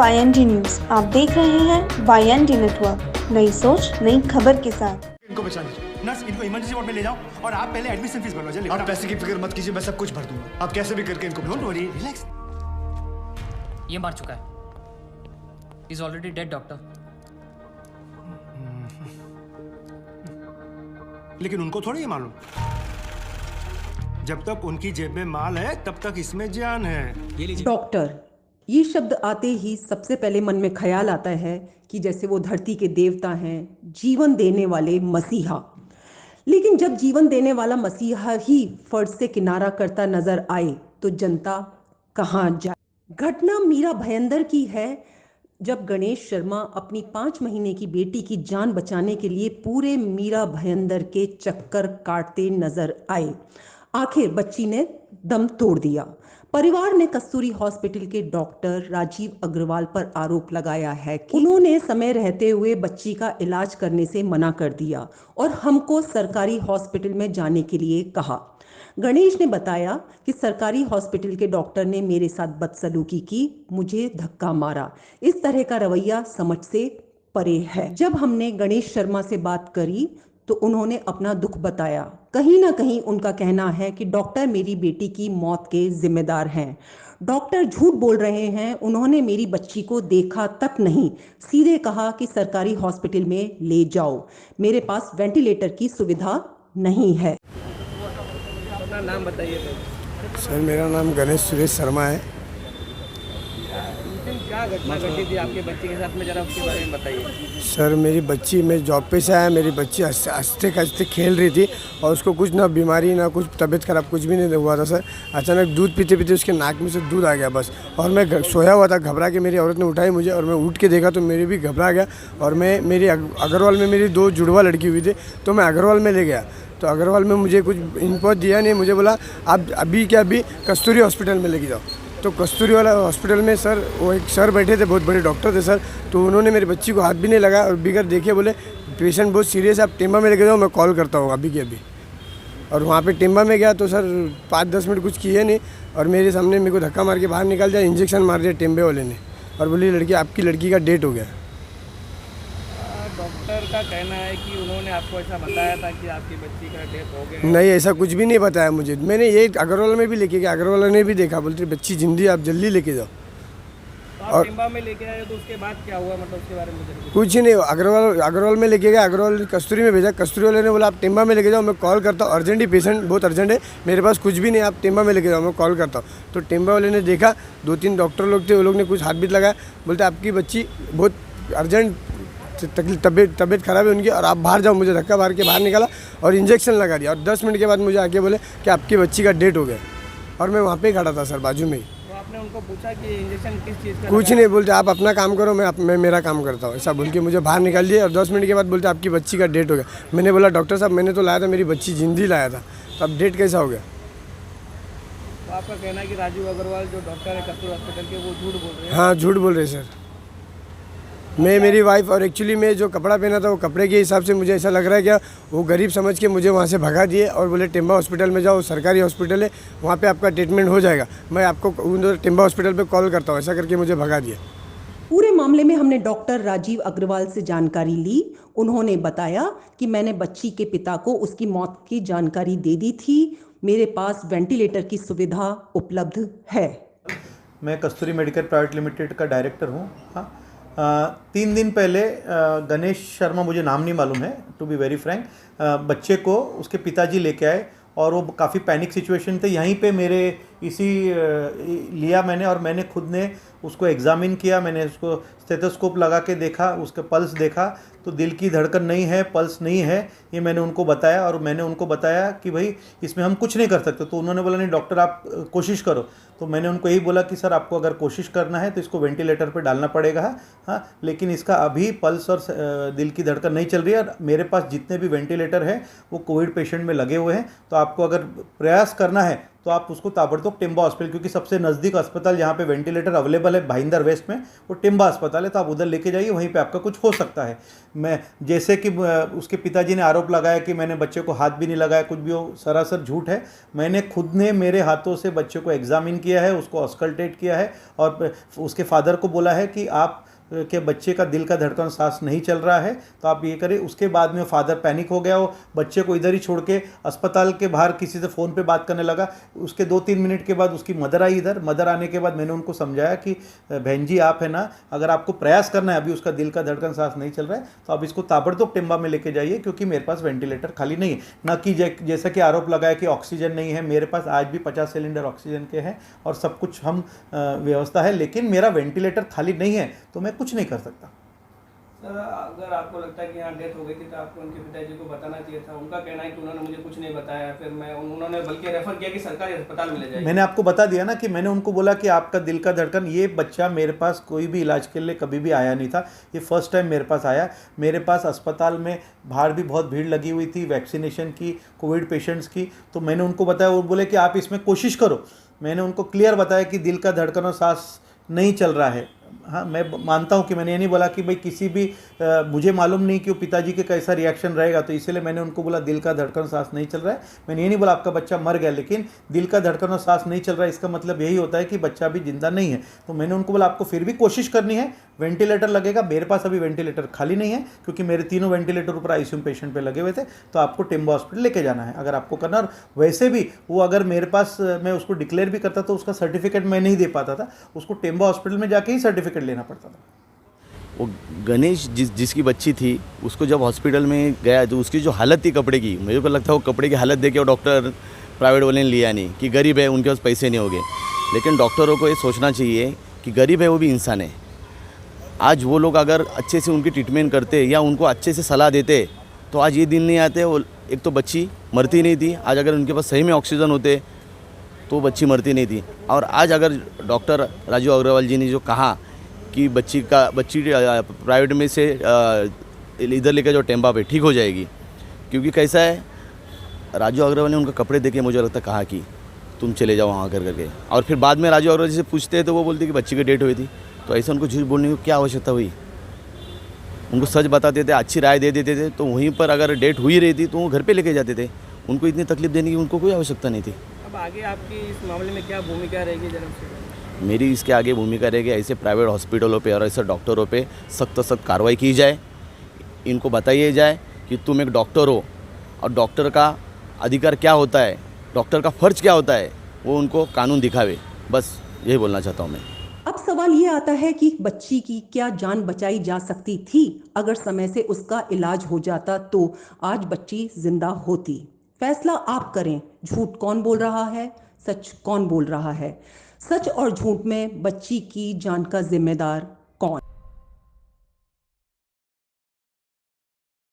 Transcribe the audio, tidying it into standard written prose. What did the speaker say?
YND news. आप देख रहे हैं YND नेटवर्क, नई सोच नई खबर के साथ। इनको बचा लीजिए। नर्स, इनको इमरजेंसी वार्ड में ले जाओ और आप पहले एडमिशन फीस भरवा जल्दी। आप पैसे की फिक्र मत कीजिए, मैं सब कुछ भर दूंगा। आप कैसे भी करके इनको डोंट वरी, रिलैक्स। ये मार चुका है। Is already dead doctor. लेकिन उनको थोड़ी ये मालूम, जब तक उनकी जेब में माल है तब तक इसमें जान है। ये लीजिए। डॉक्टर, ये शब्द आते ही सबसे पहले मन में ख्याल आता है कि जैसे वो धरती के देवता हैं, जीवन देने वाले मसीहा। लेकिन जब जीवन देने वाला मसीहा ही फर्ज से किनारा करता नजर आए तो जनता कहाँ जाए। घटना मीरा भयंदर की है, जब गणेश शर्मा अपनी 5 महीने की बेटी की जान बचाने के लिए पूरे मीरा भयंदर के चक्कर काटते नजर आए। आखिर बच्ची ने दम तोड़ दिया। परिवार ने कस्तूरी हॉस्पिटल के डॉक्टर राजीव अग्रवाल पर आरोप लगाया है कि उन्होंने समय रहते हुए बच्ची का इलाज करने से मना कर दिया और हमको सरकारी हॉस्पिटल में जाने के लिए कहा। गणेश ने बताया कि सरकारी हॉस्पिटल के डॉक्टर ने मेरे साथ बदसलूकी की, मुझे धक्का मारा। इस तरह का रवैया समझ से परे है। जब हमने गणेश शर्मा से बात करी तो उन्होंने अपना दुख बताया। कहीं ना कहीं उनका कहना है कि डॉक्टर मेरी बेटी की मौत के जिम्मेदार हैं। डॉक्टर झूठ बोल रहे हैं, उन्होंने मेरी बच्ची को देखा तक नहीं, सीधे कहा कि सरकारी हॉस्पिटल में ले जाओ, मेरे पास वेंटिलेटर की सुविधा नहीं है। अपना नाम बताइए तो। सर, मेरा नाम गणेश सुरेश शर्मा है। क्या घटना घटी थी आपके बच्चे के साथ में, जरा उसके बारे में बताइए। सर, मेरी बच्ची, मैं जॉब पे से आया, मेरी बच्ची हंसते हंसते खेल रही थी और उसको कुछ ना बीमारी ना कुछ तबीयत खराब कुछ भी नहीं हुआ था सर। अचानक दूध पीते पीते उसके नाक में से दूध आ गया बस। और मैं सोया हुआ था, घबरा के मेरी औरत ने उठाई मुझे और मैं उठ के देखा तो मेरी भी घबरा गया। और मैं मेरी अग्रवाल में मेरी 2 जुड़वा लड़की हुई थी तो मैं अग्रवाल में ले गया। तो अग्रवाल में मुझे कुछ इनपुट दिया नहीं, मुझे बोला आप अभी क्या अभी कस्तूरी हॉस्पिटल में लेके जाओ। तो कस्तूरी वाला हॉस्पिटल में सर वो एक सर बैठे थे, बहुत बड़े डॉक्टर थे सर। तो उन्होंने मेरी बच्ची को हाथ भी नहीं लगाया और बिगर देखे बोले पेशेंट बहुत सीरियस है, आप टेम्बा में लेके जाओ, मैं कॉल करता हूँ अभी के अभी। और वहाँ पे टेम्बा में गया तो सर 5-10 मिनट कुछ किए नहीं और मेरे सामने मेरे को धक्का मार के बाहर निकाल दिया, इंजेक्शन मार दिया टेम्बे वाले ने और बोली लड़की आपकी लड़की का डेट हो गया। डॉक्टर का कहना है कि उन्होंने आपको ऐसा बताया था कि आपकी बच्ची का डेथ हो गया। नहीं, ऐसा कुछ भी नहीं बताया मुझे। मैंने ये अग्रवाल में भी लेके गया, अग्रवाल ने भी देखा, बोलते बच्ची जिंदी, आप जल्दी लेके जाओ। तो आप टिम्बा में लेके आए तो उसके बाद क्या हुआ, मतलब उसके बारे में मुझे कुछ ही नहीं। अग्रवाल में लेके गया, अग्रवाल कस्तूरी में भेजा, कस्तूरी वाले ने बोला आप टिम्बा में लेके जाओ, मैं कॉल करता हूँ, अर्जेंट ही पेशेंट बहुत अर्जेंट है, मेरे पास कुछ भी नहीं, आप टिम्बा में लेके जाओ, मैं कॉल करता हूँ। तो टिम्बा वाले ने देखा, 2-3 डॉक्टर लोग थे, वो लोग ने कुछ हाथ बीत लगाया, बोलते आपकी बच्ची बहुत अर्जेंट तबीयत खराब है उनकी और आप बाहर जाओ। मुझे धक्का मार के बाहर निकाला और इंजेक्शन लगा दिया और 10 मिनट के बाद मुझे आके बोले कि आपकी बच्ची का डेट हो गया। और मैं वहाँ पे खड़ा था सर, बाजू में ही। तो आपने उनको पूछा कि इंजेक्शन किस चीज़ का? कुछ नहीं, बोलते आप अपना काम करो, मैं मेरा काम करता हूँ, ऐसा बोल के मुझे बाहर निकाल दिया। और 10 मिनट के बाद बोलते आपकी बच्ची का डेट हो गया। मैंने बोला डॉक्टर साहब मैंने तो लाया था, मेरी बच्ची जिंदी लाया था, तो अब डेट कैसा हो गया? तो आपका कहना है कि राजीव अग्रवाल जो डॉक्टर है कस्तूरी हॉस्पिटल के, वो झूठ बोल रहे हैं? हाँ, झूठ बोल रहे सर। मैं, मेरी वाइफ और एक्चुअली मैं जो कपड़ा पहना था वो कपड़े के हिसाब से मुझे ऐसा लग रहा है कि वो गरीब समझ के मुझे वहाँ से भगा दिए और बोले टिम्बा हॉस्पिटल में जाओ, सरकारी हॉस्पिटल है, वहाँ पे आपका ट्रीटमेंट हो जाएगा, मैं आपको उधर टिम्बा हॉस्पिटल पे कॉल करता हूँ, ऐसा करके मुझे भगा दिया। पूरे मामले में हमने डॉक्टर राजीव अग्रवाल से जानकारी ली। उन्होंने बताया कि मैंने बच्ची के पिता को उसकी मौत की जानकारी दे दी थी, मेरे पास वेंटिलेटर की सुविधा उपलब्ध है। मैं कस्तूरी मेडिकल प्राइवेट लिमिटेड का डायरेक्टर हूँ। हाँ, 3 दिन पहले गणेश शर्मा, मुझे नाम नहीं मालूम है टू बी वेरी फ्रैंक, बच्चे को उसके पिताजी लेके आए और वो काफ़ी पैनिक सिचुएशन थे। यहीं पे मेरे लिया मैंने और मैंने खुद ने उसको एग्ज़ामिन किया, मैंने उसको स्टेथोस्कोप लगा के देखा, उसका पल्स देखा तो दिल की धड़कन नहीं है, पल्स नहीं है, ये मैंने उनको बताया। और मैंने उनको बताया कि भाई इसमें हम कुछ नहीं कर सकते। तो उन्होंने बोला नहीं डॉक्टर आप कोशिश करो। तो मैंने उनको यही बोला कि सर आपको अगर कोशिश करना है तो इसको वेंटिलेटर पे डालना पड़ेगा। हाँ, लेकिन इसका अभी पल्स और दिल की धड़कन नहीं चल रही है और मेरे पास जितने भी वेंटिलेटर हैं वो कोविड पेशेंट में लगे हुए हैं। तो आपको अगर प्रयास करना है तो तो आप उसको ताबड़तोड़ टिम्बा हॉस्पिटल, क्योंकि सबसे नज़दीक अस्पताल जहाँ पे वेंटिलेटर अवेलेबल है भाईंदर वेस्ट में, वो टिम्बा अस्पताल है, तो आप उधर लेके जाइए, वहीं पे आपका कुछ हो सकता है। मैं जैसे कि उसके पिताजी ने आरोप लगाया कि मैंने बच्चे को हाथ भी नहीं लगाया, कुछ भी, वो सरासर झूठ है। मैंने खुद ने मेरे हाथों से बच्चे को एग्जामिन किया है, उसको ऑस्कल्टेट किया है और उसके फादर को बोला है कि आप के बच्चे का दिल का धड़कन सांस नहीं चल रहा है, तो आप ये करें। उसके बाद में फादर पैनिक हो गया, वो बच्चे को इधर ही छोड़ के अस्पताल के बाहर किसी से फ़ोन पे बात करने लगा। उसके 2-3 मिनट के बाद उसकी मदर आई इधर। मदर आने के बाद मैंने उनको समझाया कि बहन जी आप है ना, अगर आपको प्रयास करना है, अभी उसका दिल का धड़कन सांस नहीं चल रहा है, तो आप इसको ताबड़तोड़ टिम्बा में लेके जाइए, क्योंकि मेरे पास वेंटिलेटर खाली नहीं है। ना कि जैसा कि आरोप लगाया कि ऑक्सीजन नहीं है, मेरे पास आज भी 50 सिलेंडर ऑक्सीजन के हैं और सब कुछ हम व्यवस्था है, लेकिन मेरा वेंटिलेटर खाली नहीं है, तो मैं कुछ नहीं कर सकता। सर, अगर आपको लगता है कि यहाँ डेथ हो गई थी तो आपको उनके पिताजी को बताना चाहिए था। उनका कहना है कि उन्होंने मुझे कुछ नहीं बताया, फिर उन्होंने बल्कि रेफर किया कि सरकारी अस्पताल में ले जाइए। मैंने आपको बता दिया ना कि मैंने उनको बोला कि आपका दिल का धड़कन, ये बच्चा मेरे पास कोई भी इलाज के लिए कभी भी आया नहीं था, ये फर्स्ट टाइम मेरे पास आया। मेरे पास अस्पताल में बाहर भी बहुत भीड़ लगी हुई थी वैक्सीनेशन की, कोविड पेशेंट्स की, तो मैंने उनको बताया, वो बोले कि आप इसमें कोशिश करो। मैंने उनको क्लियर बताया कि दिल का धड़कन और सांस नहीं चल रहा है। हाँ, मैं मानता हूँ कि मैंने ये नहीं बोला कि भाई किसी भी मुझे मालूम नहीं कि वो पिताजी के कैसा रिएक्शन रहेगा, तो इसीलिए मैंने उनको बोला दिल का धड़कन सांस नहीं चल रहा है। मैंने ये नहीं बोला आपका बच्चा मर गया, लेकिन दिल का धड़कन और सांस नहीं चल रहा है, इसका मतलब यही होता है कि बच्चा अभी जिंदा नहीं है। तो मैंने उनको बोला आपको फिर भी कोशिश करनी है, वेंटिलेटर लगेगा। मेरे पास अभी वेंटिलेटर खाली नहीं है, क्योंकि मेरे तीनों वेंटिलेटर ऊपर आईसीयू पेशेंट पे लगे हुए थे, तो आपको टिम्बा हॉस्पिटल लेके जाना है अगर आपको करना। और वैसे भी वो अगर मेरे पास मैं उसको डिक्लेयर भी करता तो उसका सर्टिफिकेट मैं नहीं दे पाता था, उसको टिम्बा हॉस्पिटल में जाके ही सर्टिफिकेट लेना पड़ता था। वो गणेश जिसकी बच्ची थी, उसको जब हॉस्पिटल में गया तो उसकी जो हालत थी कपड़े की, मेरे को लगता है वो कपड़े की हालत देख के वो डॉक्टर प्राइवेट वाले ने लिया नहीं, कि गरीब है उनके पास पैसे नहीं होंगे। लेकिन डॉक्टरों को ये सोचना चाहिए कि गरीब है वो भी इंसान है। आज वो लोग अगर अच्छे से उनकी ट्रीटमेंट करते या उनको अच्छे से सलाह देते तो आज ये दिन नहीं आते। वो एक तो बच्ची मरती नहीं थी, आज अगर उनके पास सही में ऑक्सीजन होते तो बच्ची मरती नहीं थी। और आज अगर डॉक्टर राजू अग्रवाल जी ने जो कहा कि बच्ची प्राइवेट में से इधर लेकर जो टेम्पा पे ठीक हो जाएगी, क्योंकि कैसा है, राजू अग्रवाल ने उनका कपड़े देके मुझे लगता कहा कि तुम चले जाओ वहाँ करके, और फिर बाद में राजू अग्रवाल जी से पूछते हैं तो वो बोलते कि बच्ची की डेट हुई थी। तो ऐसा उनको झूठ बोलने की क्या आवश्यकता हुई? उनको सच बताते थे, अच्छी राय दे देते थे, तो वहीं पर अगर डेट हुई रही थी तो वो घर पे लेके जाते थे। उनको इतनी तकलीफ देने की उनको कोई आवश्यकता नहीं थी। अब आगे आपकी इस मामले में क्या भूमिका रहेगी जन्म से? मेरी इसके आगे भूमिका रहेगी, ऐसे प्राइवेट हॉस्पिटलों पे और ऐसे डॉक्टरों पे सख्त कार्रवाई की जाए। इनको बताइए जाए कि तुम एक डॉक्टर हो और डॉक्टर का अधिकार क्या होता है, डॉक्टर का फ़र्ज क्या होता है, वो उनको कानून दिखावे। बस यही बोलना चाहता हूँ मैं। अब सवाल ये आता है कि बच्ची की क्या जान बचाई जा सकती थी? अगर समय से उसका इलाज हो जाता तो आज बच्ची जिंदा होती। फैसला आप करें, झूठ कौन बोल रहा है, सच कौन बोल रहा है? सच और झूठ में बच्ची की जान का जिम्मेदार कौन?